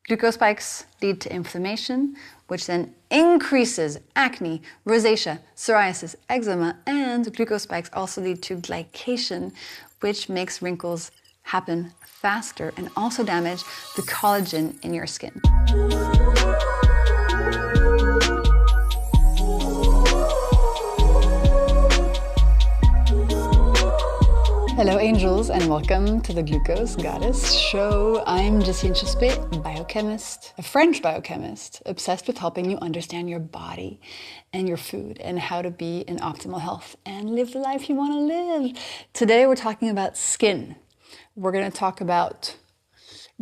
Glucose spikes lead to inflammation, which then increases acne, rosacea, psoriasis, eczema, and glucose spikes also lead to glycation, which makes wrinkles happen faster and also damage the collagen in your skin. Hello angels and welcome to the Glucose Goddess Show. I'm Justine Chespet, biochemist, a French biochemist, obsessed with helping you understand your body and your food and how to be in optimal health and live the life you want to live. Today we're talking about skin. We're going to talk about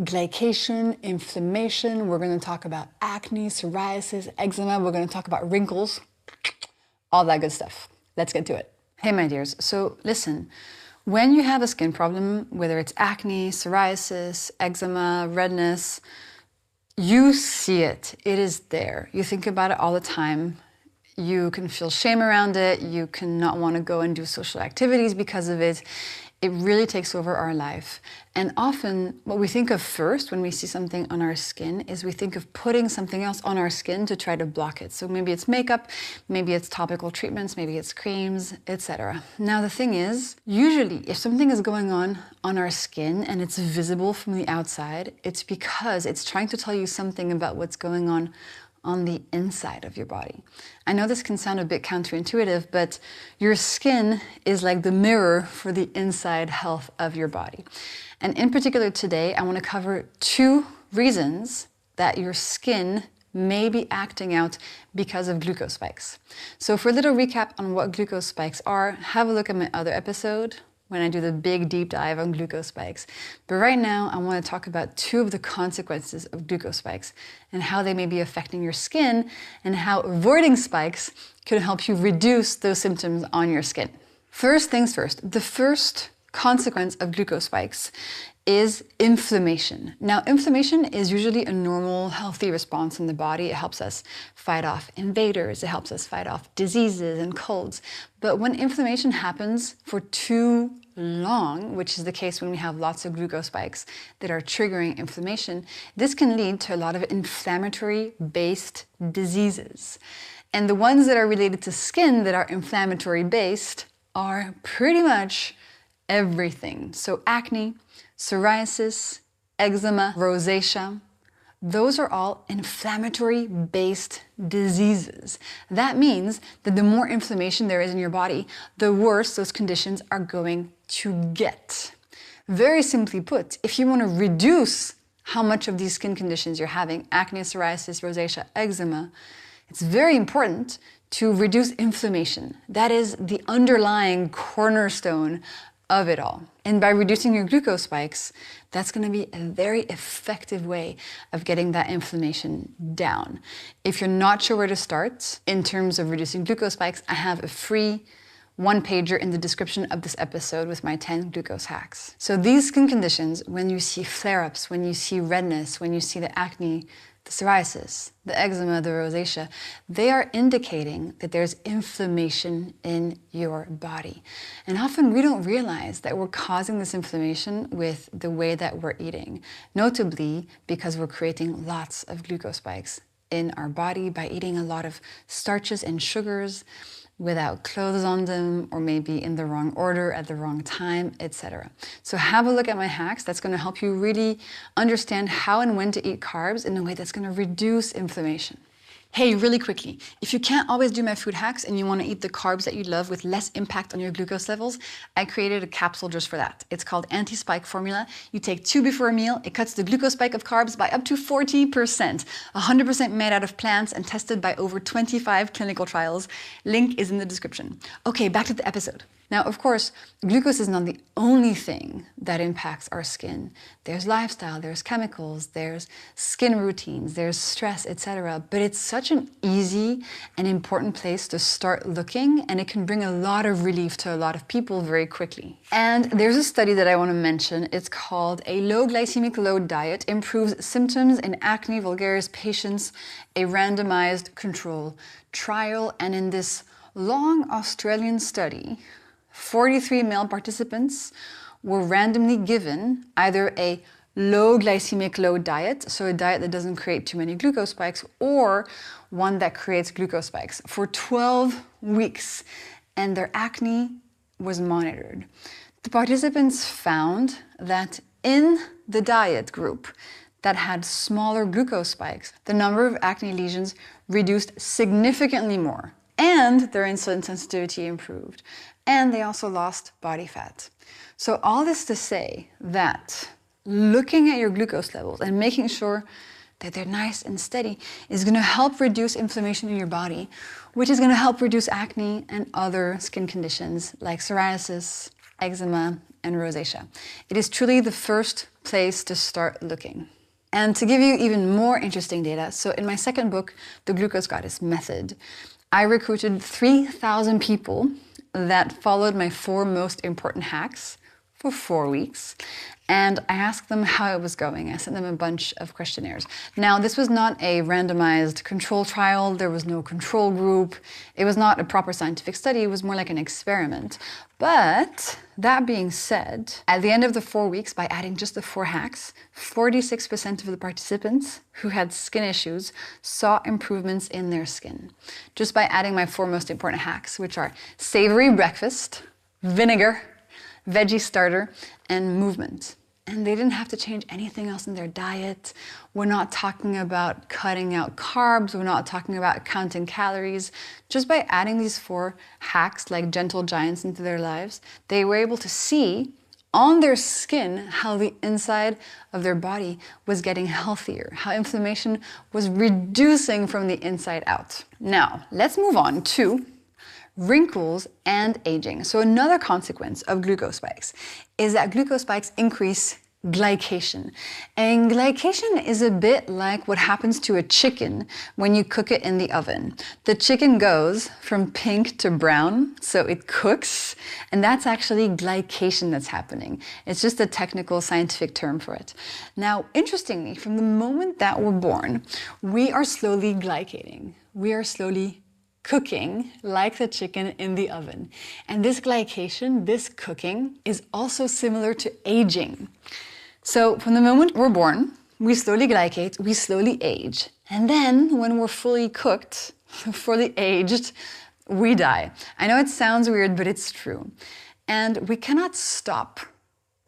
glycation, inflammation. We're going to talk about acne, psoriasis, eczema. We're going to talk about wrinkles, all that good stuff. Let's get to it. Hey my dears, so listen. When you have a skin problem, whether it's acne, psoriasis, eczema, redness, you see it. It is there. You think about it all the time. You can feel shame around it. You can not want to go and do social activities because of it. It really takes over our life. And often what we think of first when we see something on our skin is we think of putting something else on our skin to try to block it. So maybe it's makeup, maybe it's topical treatments, maybe it's creams, etc. Now the thing is, usually if something is going on our skin and it's visible from the outside, it's because it's trying to tell you something about what's going on the inside of your body. I know this can sound a bit counterintuitive, but your skin is like the mirror for the inside health of your body. And in particular today, I want to cover 2 reasons that your skin may be acting out because of glucose spikes. So for a little recap on what glucose spikes are, have a look at my other episode when I do the big deep dive on glucose spikes. But right now, I want to talk about 2 of the consequences of glucose spikes and how they may be affecting your skin and how avoiding spikes can help you reduce those symptoms on your skin. First things first, the first consequence of glucose spikes is inflammation. Now, inflammation is usually a normal, healthy response in the body. It helps us fight off invaders. It helps us fight off diseases and colds. But when inflammation happens for too long, which is the case when we have lots of glucose spikes that are triggering inflammation, this can lead to a lot of inflammatory-based diseases. And the ones that are related to skin that are inflammatory-based are pretty much everything. So acne, psoriasis, eczema, rosacea, those are all inflammatory-based diseases. That means that the more inflammation there is in your body, the worse those conditions are going to get. Very simply put, if you want to reduce how much of these skin conditions you're having, acne, psoriasis, rosacea, eczema, it's very important to reduce inflammation. That is the underlying cornerstone of it all. And by reducing your glucose spikes, that's going to be a very effective way of getting that inflammation down. If you're not sure where to start in terms of reducing glucose spikes, I have a free 1-pager in the description of this episode with my 10 glucose hacks. So these skin conditions, when you see flare-ups, when you see redness, when you see the acne, the psoriasis, the eczema, the rosacea, they are indicating that there's inflammation in your body. And often we don't realize that we're causing this inflammation with the way that we're eating, notably because we're creating lots of glucose spikes in our body by eating a lot of starches and sugars without clothes on them, or maybe in the wrong order at the wrong time, etc. So have a look at my hacks. That's going to help you really understand how and when to eat carbs in a way that's going to reduce inflammation. Hey, really quickly, if you can't always do my food hacks and you want to eat the carbs that you love with less impact on your glucose levels, I created a capsule just for that. It's called Anti-Spike Formula. You take 2 before a meal. It cuts the glucose spike of carbs by up to 40%. 100% made out of plants and tested by over 25 clinical trials. Link is in the description. Okay, back to the episode. Now, of course, glucose is not the only thing that impacts our skin. There's lifestyle, there's chemicals, there's skin routines, there's stress, etc. But it's such an easy and important place to start looking, and it can bring a lot of relief to a lot of people very quickly. And there's a study that I want to mention. It's called A Low Glycemic Load Diet Improves Symptoms in Acne Vulgaris Patients, a randomized control trial. And in this long Australian study, 43 male participants were randomly given either a low glycemic load diet, so a diet that doesn't create too many glucose spikes, or one that creates glucose spikes for 12 weeks, and their acne was monitored. The participants found that in the diet group that had smaller glucose spikes, the number of acne lesions reduced significantly more, and their insulin sensitivity improved, and they also lost body fat. So all this to say that looking at your glucose levels and making sure that they're nice and steady is going to help reduce inflammation in your body, which is going to help reduce acne and other skin conditions like psoriasis, eczema, and rosacea. It is truly the first place to start looking. And to give you even more interesting data, so in my second book, The Glucose Goddess Method, I recruited 3,000 people that followed my 4 most important hacks for 4 weeks, and I asked them how it was going. I sent them a bunch of questionnaires. Now, this was not a randomized control trial. There was no control group. It was not a proper scientific study. It was more like an experiment. But that being said, at the end of the 4 weeks, by adding just the 4 hacks, 46% of the participants who had skin issues saw improvements in their skin. Just by adding my 4 most important hacks, which are savory breakfast, vinegar, veggie starter, and movement. And they didn't have to change anything else in their diet. We're not talking about cutting out carbs. We're not talking about counting calories. Just by adding these 4 hacks like gentle giants into their lives, they were able to see on their skin how the inside of their body was getting healthier, how inflammation was reducing from the inside out. Now, let's move on to wrinkles and aging. So another consequence of glucose spikes is that glucose spikes increase glycation. And glycation is a bit like what happens to a chicken when you cook it in the oven. The chicken goes from pink to brown, so it cooks, and that's actually glycation that's happening. It's just a technical scientific term for it. Now, interestingly, from the moment that we're born, we are slowly glycating. We are slowly cooking like the chicken in the oven. And this glycation, this cooking, is also similar to aging. So from the moment we're born, we slowly glycate, we slowly age. And then when we're fully cooked, fully aged, we die. I know it sounds weird, but it's true. And we cannot stop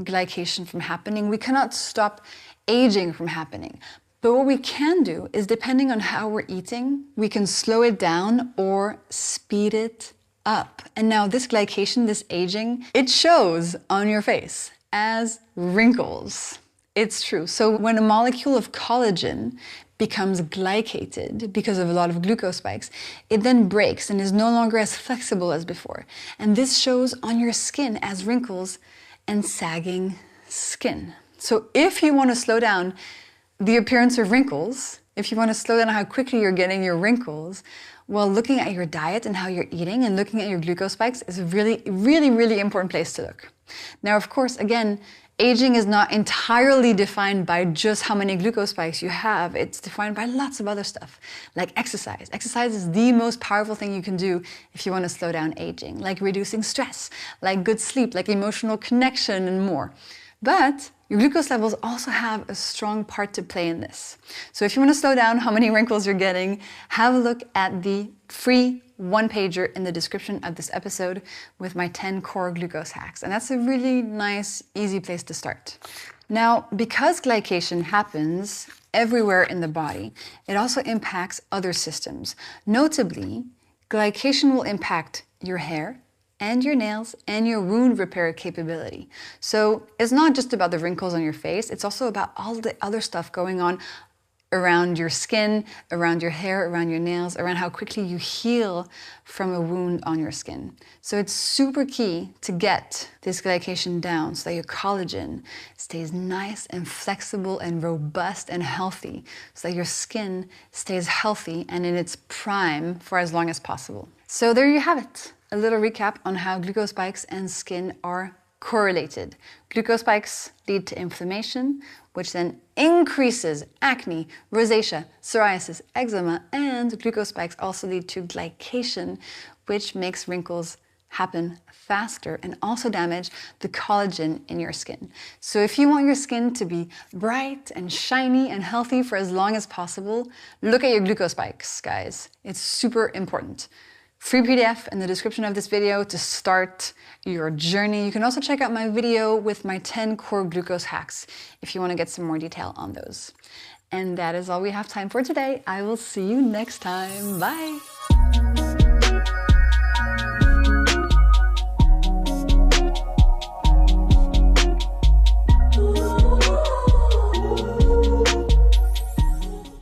glycation from happening. We cannot stop aging from happening. But what we can do is, depending on how we're eating, we can slow it down or speed it up. And now this glycation, this aging, it shows on your face as wrinkles. It's true. So when a molecule of collagen becomes glycated because of a lot of glucose spikes, it then breaks and is no longer as flexible as before. And this shows on your skin as wrinkles and sagging skin. So if you want to slow down the appearance of wrinkles, if you want to slow down how quickly you're getting your wrinkles, well, looking at your diet and how you're eating and looking at your glucose spikes is a really important place to look. Now, of course, again, aging is not entirely defined by just how many glucose spikes you have. It's defined by lots of other stuff, like exercise. Exercise is the most powerful thing you can do if you want to slow down aging, like reducing stress, like good sleep, like emotional connection, and more. But your glucose levels also have a strong part to play in this. So if you want to slow down how many wrinkles you're getting, have a look at the free 1-pager in the description of this episode with my 10 core glucose hacks. And that's a really nice, easy place to start. Now, because glycation happens everywhere in the body, it also impacts other systems. Notably, glycation will impact your hair, and your nails, and your wound repair capability. So it's not just about the wrinkles on your face, it's also about all the other stuff going on around your skin, around your hair, around your nails, around how quickly you heal from a wound on your skin. So it's super key to get this glycation down so that your collagen stays nice and flexible and robust and healthy, so that your skin stays healthy and in its prime for as long as possible. So there you have it. A little recap on how glucose spikes and skin are correlated. Glucose spikes lead to inflammation, which then increases acne, rosacea, psoriasis, eczema, and glucose spikes also lead to glycation, which makes wrinkles happen faster and also damage the collagen in your skin. So if you want your skin to be bright and shiny and healthy for as long as possible, look at your glucose spikes, guys. It's super important. Free PDF in the description of this video to start your journey. You can also check out my video with my 10 core glucose hacks if you want to get some more detail on those. And that is all we have time for today. I will see you next time. Bye.